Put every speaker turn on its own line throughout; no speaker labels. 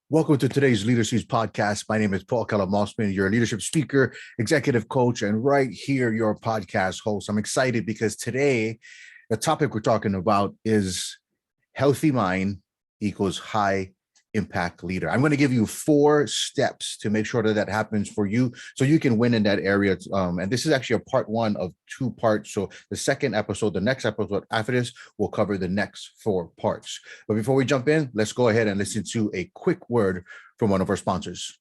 Welcome to today's Leadership Podcast. My name is Paul Mossman, your leadership speaker, executive coach, and right here, your podcast host. I'm excited because today, the topic we're talking about is healthy mind equals high impact leader. I'm going to give you 4 steps to make sure that that happens for you so you can win in that area. And this is actually a part 1 of 2 parts. So the next episode after this, will cover the next 4 parts. But before we jump in, let's go ahead and listen to a quick word from one of our sponsors.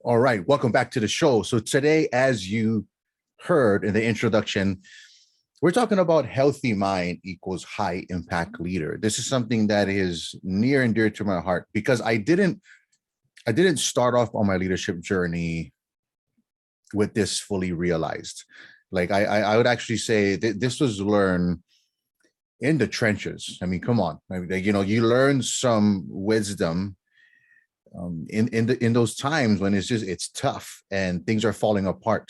All right, welcome back to the show. So today, as you heard in the introduction, we're talking about healthy mind equals high impact leader. This is something that is near and dear to my heart because I didn't start off on my leadership journey with this fully realized. Like I would actually say that this was learned in the trenches. I mean, come on, you learn some wisdom in those times when it's tough and things are falling apart.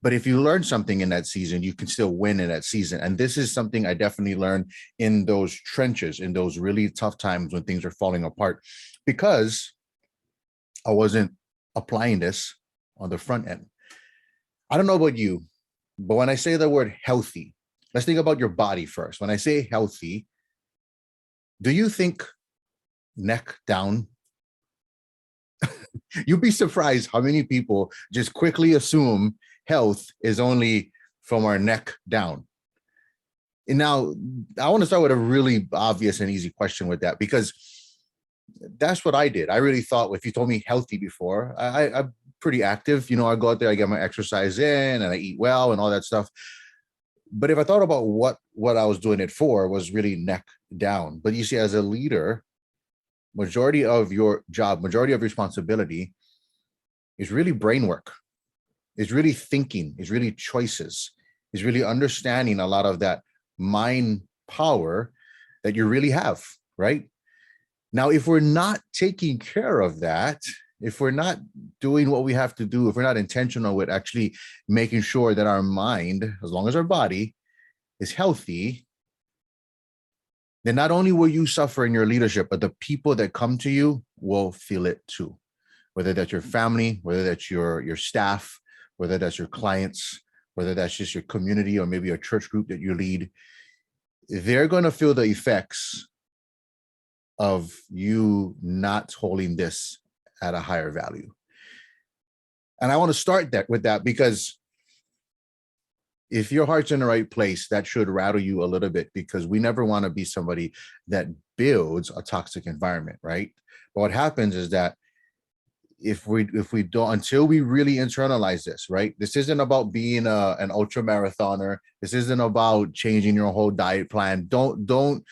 But if you learn something in that season, you can still win in that season. And this is something I definitely learned in those trenches, in those really tough times when things are falling apart, because I wasn't applying this on the front end. I don't know about you, but when I say the word healthy, let's think about your body first. When I say healthy, do you think neck down? You'd be surprised how many people just quickly assume health is only from our neck down. And now I want to start with a really obvious and easy question with that, because that's what I did. I really thought if you told me healthy before, I'm pretty active. I go out there, I get my exercise in and I eat well and all that stuff. But if I thought about what I was doing it for, was really neck down. But you see, as a leader, majority of your job, majority of responsibility is really brain work, is really thinking, is really choices, is really understanding a lot of that mind power that you really have, right? Now, if we're not taking care of that, if we're not doing what we have to do, if we're not intentional with actually making sure that our mind, as long as our body is healthy, then not only will you suffer in your leadership, but the people that come to you will feel it too. Whether that's your family, whether that's your staff, whether that's your clients, whether that's just your community or maybe a church group that you lead, they're going to feel the effects of you not holding this at a higher value. And I want to start with that because if your heart's in the right place, that should rattle you a little bit, because we never want to be somebody that builds a toxic environment, right? But what happens is that if we don't, until we really internalize this, right? This isn't about being an ultra marathoner. This isn't about changing your whole diet plan. Don't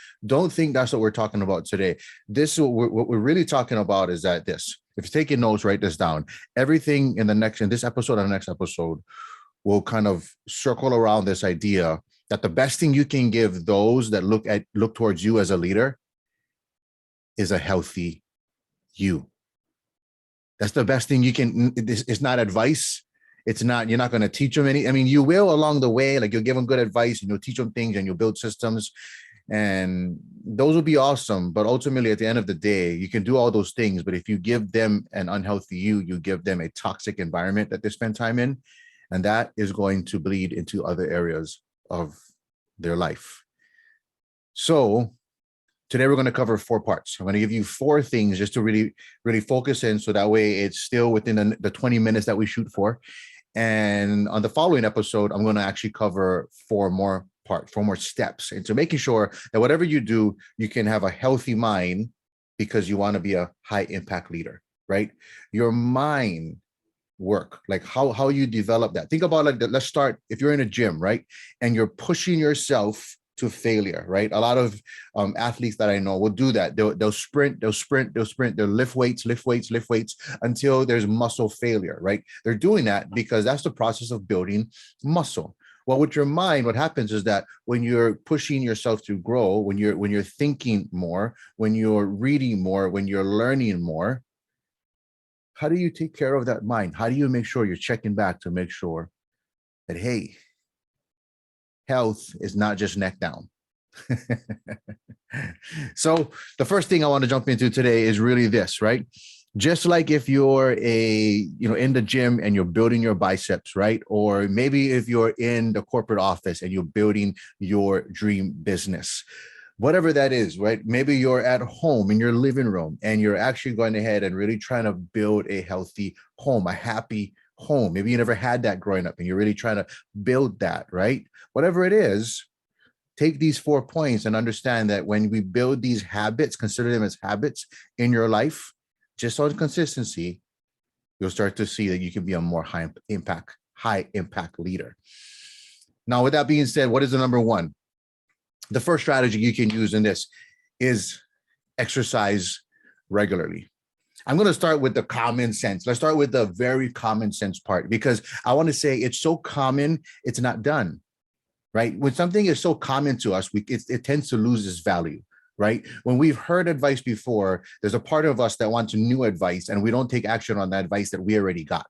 think that's what we're talking about today. What we're really talking about is that this. If you're taking notes, write this down. Everything in this episode and the next episode will kind of circle around this idea that the best thing you can give those that look towards you as a leader is a healthy you. That's the best thing you can. It's not advice. It's not, you're not going to teach them any. I mean, you will along the way, like you'll give them good advice and you'll teach them things and you'll build systems, and those will be awesome. But ultimately, at the end of the day, you can do all those things. But if you give them an unhealthy you give them a toxic environment that they spend time in, and that is going to bleed into other areas of their life. So today we're going to cover 4 parts. I'm going to give you 4 things just to really, really focus in, so that way it's still within the 20 minutes that we shoot for. And on the following episode, I'm going to actually cover 4 more steps into making sure that whatever you do, you can have a healthy mind, because you want to be a high impact leader, right? Your mind work, like how you develop that. Think about like that. Let's start, if you're in a gym, right? And you're pushing yourself to failure, right? A lot of athletes that I know will do that. They'll sprint, they'll lift weights until there's muscle failure, right? They're doing that because that's the process of building muscle. Well, with your mind, what happens is that when you're pushing yourself to grow, when you're thinking more, when you're reading more, when you're learning more, how do you take care of that mind? How do you make sure you're checking back to make sure that, hey, health is not just neck down? So the first thing I want to jump into today is really this, right? Just like if you're in the gym and you're building your biceps, right? Or maybe if you're in the corporate office and you're building your dream business, whatever that is, right? Maybe you're at home in your living room and you're actually going ahead and really trying to build a healthy home, a happy home. Maybe you never had that growing up and you're really trying to build that, right? Whatever it is, take these 4 points and understand that when we build these habits, consider them as habits in your life, just on consistency, you'll start to see that you can be a more high impact leader. Now, with that being said, what is the number one? The first strategy you can use in this is exercise regularly. I'm going to start with the common sense. Let's start with the very common sense part, because I want to say it's so common, it's not done, right? When something is so common to us, it tends to lose its value, right? When we've heard advice before, there's a part of us that wants new advice and we don't take action on that advice that we already got,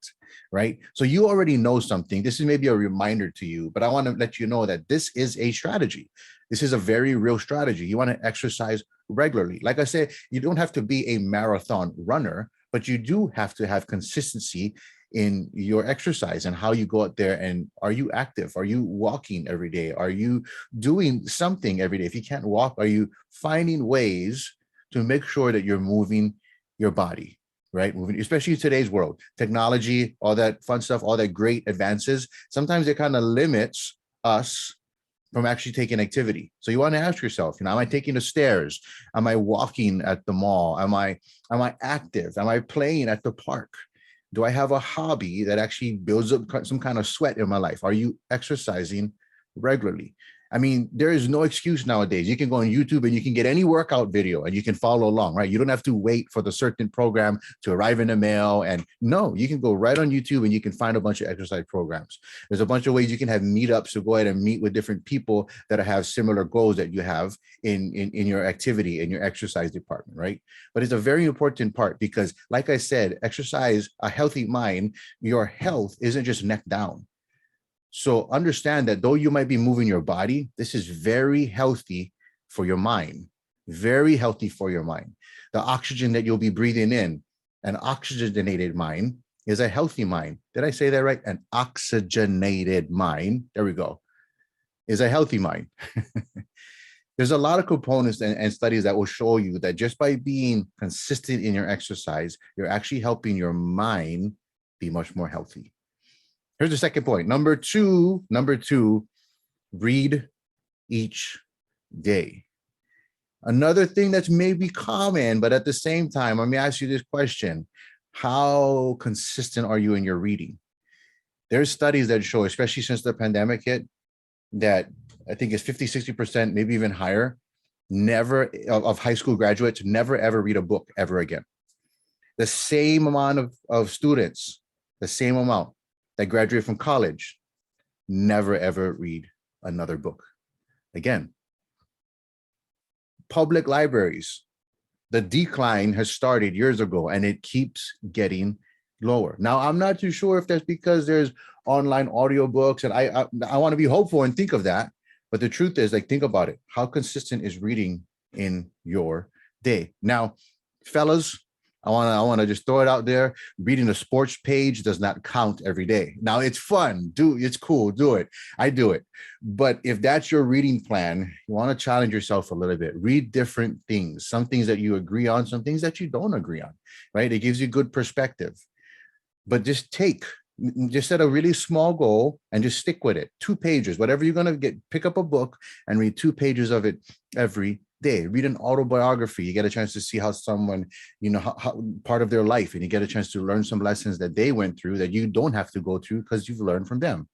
right? So you already know something. This is maybe a reminder to you, but I want to let you know that this is a strategy. This is a very real strategy. You want to exercise regularly. Like I said, you don't have to be a marathon runner, but you do have to have consistency in your exercise and how you go out there. And are you active? Are you walking every day? Are you doing something every day? If you can't walk, are you finding ways to make sure that you're moving your body, right? Moving, especially in today's world, technology, all that fun stuff, all that great advances, sometimes it kind of limits us from actually taking activity. So you want to ask yourself, am I taking the stairs? Am I walking at the mall? Am I active? Am I playing at the park? Do I have a hobby that actually builds up some kind of sweat in my life? Are you exercising regularly? I mean, there is no excuse nowadays. You can go on YouTube and you can get any workout video and you can follow along, right? You don't have to wait for the certain program to arrive in the mail. And no, you can go right on YouTube and you can find a bunch of exercise programs. There's a bunch of ways you can have meetups to go ahead and meet with different people that have similar goals that you have in your activity, in your exercise department, right? But it's a very important part because, like I said, exercise, a healthy mind, your health isn't just neck down. So understand that though you might be moving your body, this is very healthy for your mind, very healthy for your mind. The oxygen that you'll be breathing in, an oxygenated mind is a healthy mind. Did I say that right? An oxygenated mind, there we go, is a healthy mind. There's a lot of components and studies that will show you that just by being consistent in your exercise, you're actually helping your mind be much more healthy. Here's the second point. Number two, read each day. Another thing that's maybe common, but at the same time, let me ask you this question. How consistent are you in your reading? There's studies that show, especially since the pandemic hit, that I think it's 50, 60%, maybe even higher, of high school graduates never ever read a book ever again. The same amount of students, the same amount that graduate from college, never ever read another book again. Public libraries, the decline has started years ago and it keeps getting lower. Now, I'm not too sure if that's because there's online audiobooks, and I want to be hopeful and think of that. But the truth is, like, think about it. How consistent is reading in your day? Now, fellas, I want to just throw it out there. Reading a sports page does not count every day. Now, it's fun. It's cool. Do it. I do it. But if that's your reading plan, you want to challenge yourself a little bit. Read different things, some things that you agree on, some things that you don't agree on, right? It gives you good perspective. But just set a really small goal and just stick with it. 2 pages, whatever you're going to pick up a book and read 2 pages of it every day. Read an autobiography. You get a chance to see how someone, how part of their life, and you get a chance to learn some lessons that they went through that you don't have to go through because you've learned from them.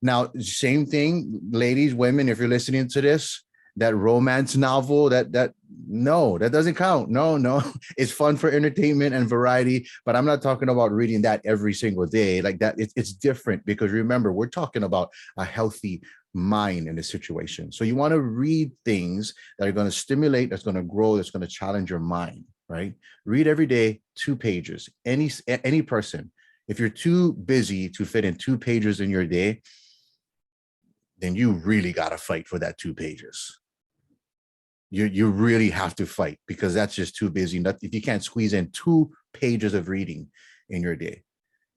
Now, same thing, ladies, women, if you're listening to this, that romance novel, that No, that doesn't count. No, no. It's fun for entertainment and variety, but I'm not talking about reading that every single day like that. It's different because remember, we're talking about a healthy mind in this situation. So you want to read things that are going to stimulate, that's going to grow, that's going to challenge your mind, right? Read every day 2 pages. Any person, if you're too busy to fit in 2 pages in your day, then you really got to fight for that 2 pages. You really have to fight because that's just too busy. If you can't squeeze in 2 pages of reading in your day,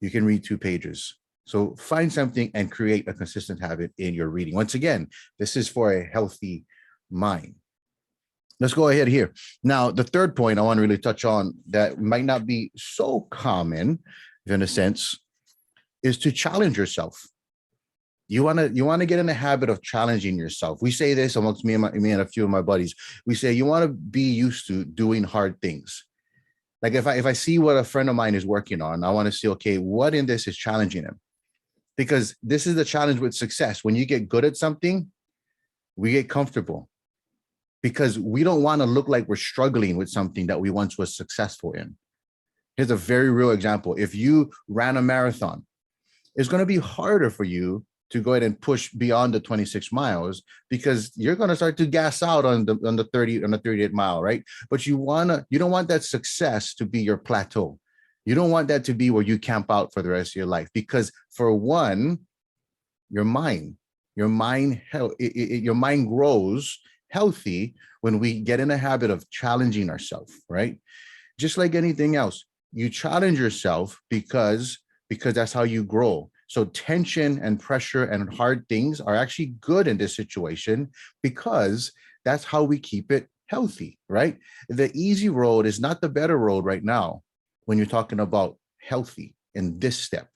you can read 2 pages. So find something and create a consistent habit in your reading. Once again, this is for a healthy mind. Let's go ahead here. Now, the third point I want to really touch on that might not be so common in a sense is to challenge yourself. You want to get in the habit of challenging yourself. We say this amongst me and a few of my buddies. We say you want to be used to doing hard things. Like if I see what a friend of mine is working on, I want to see, okay, what in this is challenging him? Because this is the challenge with success. When you get good at something, we get comfortable because we don't want to look like we're struggling with something that we once was successful in. Here's a very real example. If you ran a marathon, it's going to be harder for you to go ahead and push beyond the 26 miles because you're going to start to gas out on the 38 mile, right? But you don't want that success to be your plateau. You don't want that to be where you camp out for the rest of your life because for one, your mind grows healthy when we get in a habit of challenging ourselves, right? Just like anything else, you challenge yourself because that's how you grow. So tension and pressure and hard things are actually good in this situation because that's how we keep it healthy, right? The easy road is not the better road right now when you're talking about healthy in this step,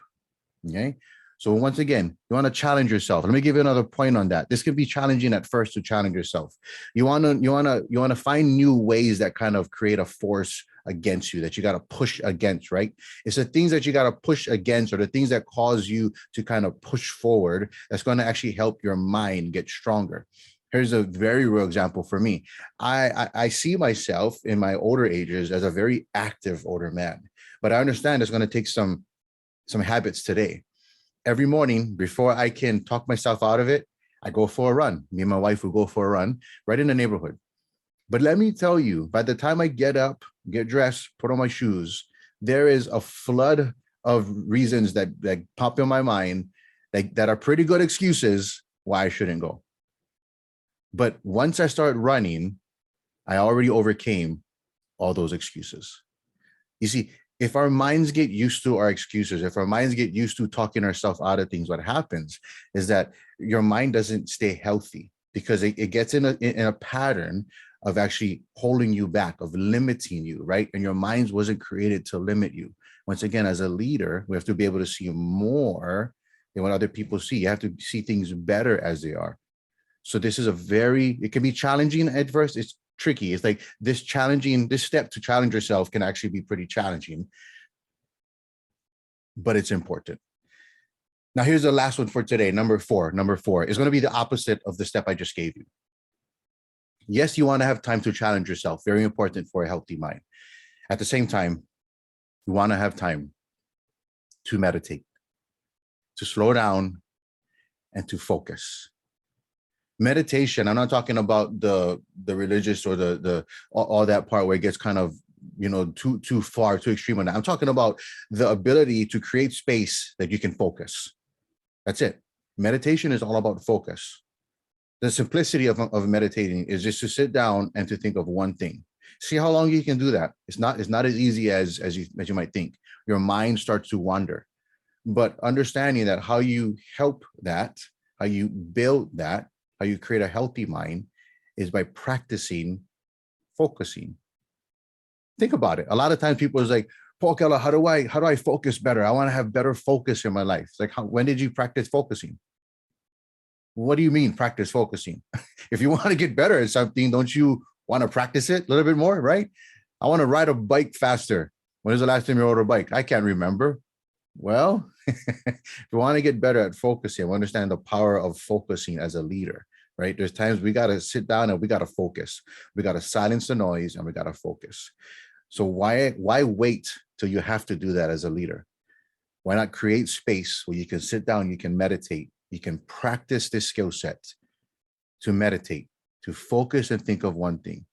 okay? So once again, you want to challenge yourself. Let me give you another point on that. This can be challenging at first to challenge yourself. You want to find new ways that kind of create a force against you that you got to push against, right? It's the things that you got to push against or the things that cause you to kind of push forward that's going to actually help your mind get stronger. Here's a very real example for me. I see myself in my older ages as a very active older man, but I understand it's going to take some habits today. Every morning before I can talk myself out of it, I go for a run. Me and my wife will go for a run right in the neighborhood. But let me tell you, by the time I get up, get dressed, put on my shoes, there is a flood of reasons that pop in my mind that are pretty good excuses why I shouldn't go. But once I start running, I already overcame all those excuses. You see, if our minds get used to our excuses, if our minds get used to talking ourselves out of things, what happens is that your mind doesn't stay healthy because it gets in a pattern of actually holding you back, of limiting you, right? And your mind wasn't created to limit you. Once again, as a leader, we have to be able to see more than what other people see. You have to see things better as they are. So this is it can be challenging at first. It's tricky. It's like this step to challenge yourself can actually be pretty challenging, but it's important. Now, here's the last one for today. Number four is going to be the opposite of the step I just gave you. Yes, you want to have time to challenge yourself. Very important for a healthy mind. At the same time, you want to have time to meditate, to slow down, and to focus. Meditation, I'm not talking about the religious or the all that part where it gets kind of too far, too extreme on that. I'm talking about the ability to create space that you can focus. That's it. Meditation is all about focus. The simplicity of meditating is just to sit down and to think of one thing. See how long you can do that. It's not as easy as you might think. Your mind starts to wander. But understanding that how you help that, how you build that, how you create a healthy mind is by practicing focusing. Think about it. A lot of times people is like, Paul Keller, how do I focus better? I want to have better focus in my life. It's like, when did you practice focusing? What do you mean practice focusing? If you want to get better at something, don't you want to practice it a little bit more, right? I want to ride a bike faster. When was the last time you rode a bike? I can't remember. Well, if you want to get better at focusing, understand the power of focusing as a leader. right? There's times we got to sit down and we got to focus. We got to silence the noise and we got to focus. So why wait till you have to do that as a leader? Why not create space where you can sit down, you can meditate, you can practice this skill set to meditate, to focus and think of one thing.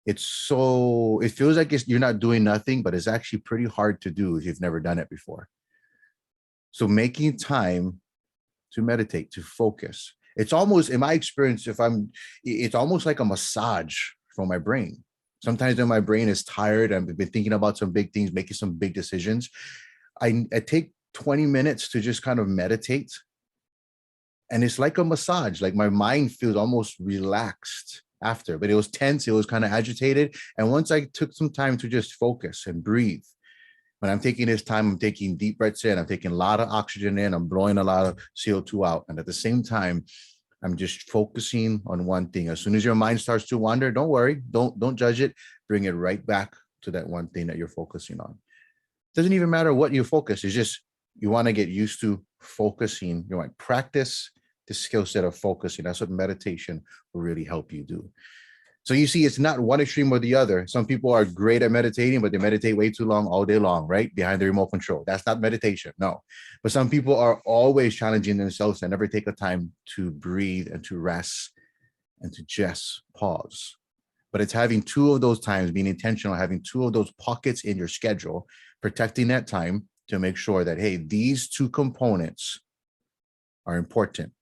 It feels like you're not doing nothing, but it's actually pretty hard to do if you've never done it before. So making time to meditate, to focus, it's almost, in my experience, it's almost like a massage for my brain. Sometimes when my brain is tired, I've been thinking about some big things, making some big decisions, I take 20 minutes to just kind of meditate. And it's like a massage, like my mind feels almost relaxed after, but it was tense, it was kind of agitated. And once I took some time to just focus and breathe, when I'm taking this time, I'm taking deep breaths in, I'm taking a lot of oxygen in, I'm blowing a lot of CO2 out. And at the same time, I'm just focusing on one thing. As soon as your mind starts to wander, don't worry, don't judge it, bring it right back to that one thing that you're focusing on. It doesn't even matter what you focus, it's just you want to get used to focusing. You want to practice the skill set of focusing. That's what meditation will really help you do. So you see, it's not one extreme or the other. Some people are great at meditating, but they meditate way too long all day long, right? Behind the remote control. That's not meditation, no. But some people are always challenging themselves and never take a time to breathe and to rest and to just pause. But it's having two of those times, being intentional, having two of those pockets in your schedule, protecting that time to make sure that, hey, these two components are important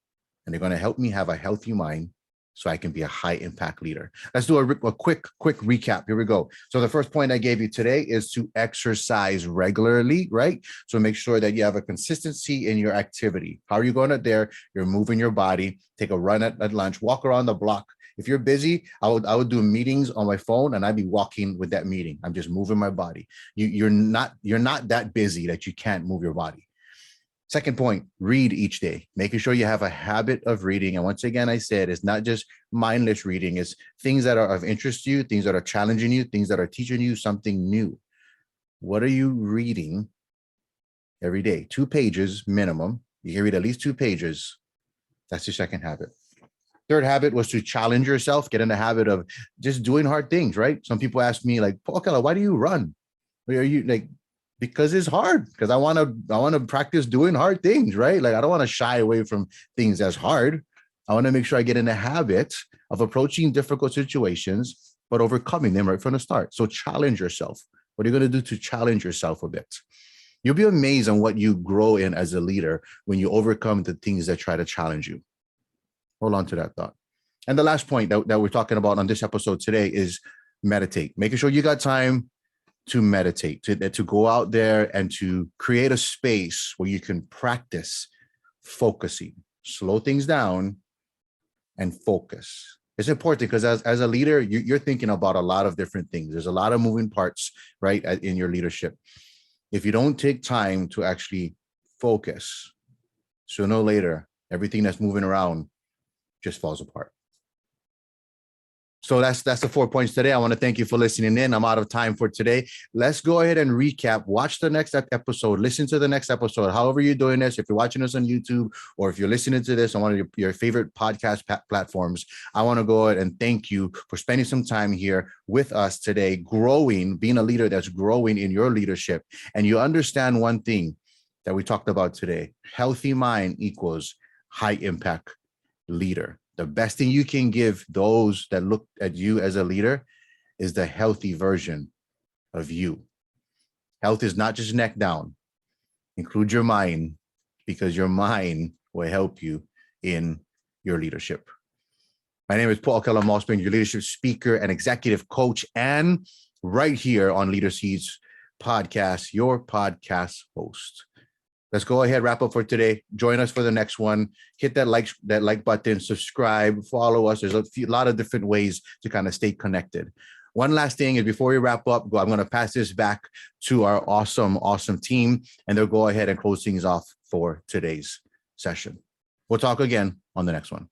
and they're going to help me have a healthy mind so I can be a high impact leader. Let's do a quick recap. Here we go. So the first point I gave you today is to exercise regularly, right? So make sure that you have a consistency in your activity. How are you going out there? You're moving your body, take a run at lunch, walk around the block. If you're busy, I would do meetings on my phone and I'd be walking with that meeting. I'm just moving my body. You're not that busy that you can't move your body. Second point, read each day, making sure you have a habit of reading. And once again, I said, it's not just mindless reading. It's things that are of interest to you, things that are challenging you, things that are teaching you something new. What are you reading every day? 2 pages minimum. You can read at least 2 pages. That's your second habit. Third habit was to challenge yourself, get in the habit of just doing hard things, right? Some people ask me like, Paul Keller, why do you run? Are you like, because it's hard, because I want to practice doing hard things, right? Like I don't want to shy away from things that's hard. I want to make sure I get in the habit of approaching difficult situations, but overcoming them right from the start. So challenge yourself. What are you going to do to challenge yourself a bit? You'll be amazed on what you grow in as a leader when you overcome the things that try to challenge you. Hold on to that thought. And the last point that we're talking about on this episode today is meditate. Making sure you got time to meditate, to go out there and to create a space where you can practice focusing, slow things down and focus. It's important because as a leader, you're thinking about a lot of different things. There's a lot of moving parts, right, in your leadership. If you don't take time to actually focus, sooner or later, everything that's moving around just falls apart. So that's the 4 points today. I want to thank you for listening in. I'm out of time for today. Let's go ahead and recap. Watch the next episode. Listen to the next episode. However you're doing this, if you're watching us on YouTube or if you're listening to this on one of your favorite podcast platforms, I want to go ahead and thank you for spending some time here with us today, growing, being a leader that's growing in your leadership. And you understand one thing that we talked about today. Healthy mind equals high impact leader. The best thing you can give those that look at you as a leader is the healthy version of you. Health is not just neck down. Include your mind, because your mind will help you in your leadership. My name is Paul Keller Mossman, your leadership speaker and executive coach, and right here on Leader Seeds podcast, your podcast host. Let's go ahead, wrap up for today. Join us for the next one. Hit that like button, subscribe, follow us. There's a lot of different ways to kind of stay connected. One last thing is before we wrap up, I'm going to pass this back to our awesome team, and they'll go ahead and close things off for today's session. We'll talk again on the next one.